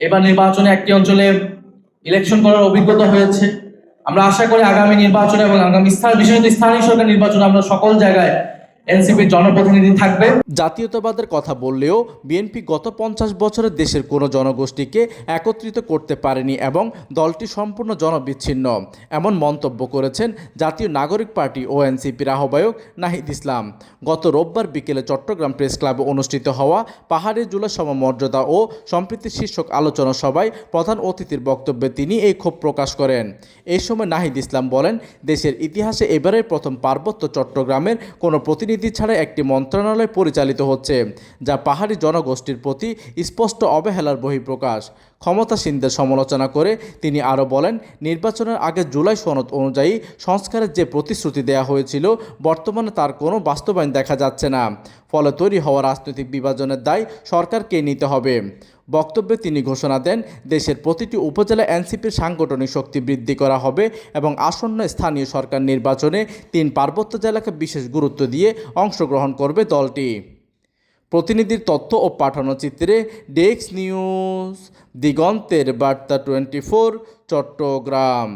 এবার নির্বাচনে একটি অঞ্চলে ইলেকশন করার অভিজ্ঞতা হয়েছে। আমরা আশা করি আগামী নির্বাচনে এবং আগামী বিশেষত স্থানীয় সরকার নির্বাচনে আমরা সকল জায়গায় এনসিপির জনপ্রতিনিধি থাকবে। জাতীয়তাবাদের কথা বললেও বিএনপি গত 50 বছরে দেশের কোনো জনগোষ্ঠীকে একত্রিত করতে পারেনি এবং দলটি সম্পূর্ণ জনবিচ্ছিন্ন, এমন মন্তব্য করেছেন জাতীয় নাগরিক পার্টি ও এনসিপির আহ্বায়ক নাহিদ ইসলাম। গত রোববার বিকেলে চট্টগ্রাম প্রেস ক্লাবে অনুষ্ঠিত হওয়া পাহাড়ি জুলা সমমর্যাদা ও সম্প্রীতি শীর্ষক আলোচনা সভায় প্রধান অতিথির বক্তব্যে তিনি এই ক্ষোভ প্রকাশ করেন। এই সময় নাহিদ ইসলাম বলেন, দেশের ইতিহাসে এবারের প্রথম পার্বত্য চট্টগ্রামের কোনো প্রতিনিধি ছাড়া একটি মন্ত্রণালয় পরিচালিত হচ্ছে, যা পাহাড়ি জনগোষ্ঠীর প্রতি স্পষ্ট অবহেলার বহিঃপ্রকাশ। ক্ষমতাসীনদের সমালোচনা করে তিনি আরও বলেন, নির্বাচনের আগে জুলাই সনদ অনুযায়ী সংস্কারের যে প্রতিশ্রুতি দেওয়া হয়েছিল, বর্তমানে তার কোনো বাস্তবায়ন দেখা যাচ্ছে না। ফলে তৈরি হওয়া রাজনৈতিক বিভাজনের দায় সরকারকে নিতে হবে। বক্তব্যে তিনি ঘোষণা দেন, দেশের প্রতিটি উপজেলায় এনসিপির সাংগঠনিক শক্তি বৃদ্ধি করা হবে এবং আসন্ন স্থানীয় সরকার নির্বাচনে 3 পার্বত্য জেলাকে বিশেষ গুরুত্ব দিয়ে অংশগ্রহণ করবে দলটি। প্রতিনিধির তথ্য ও পাঠানো চিত্রে ডেস্ক নিউজ, দিগন্তের বার্তা 24, চট্টগ্রাম।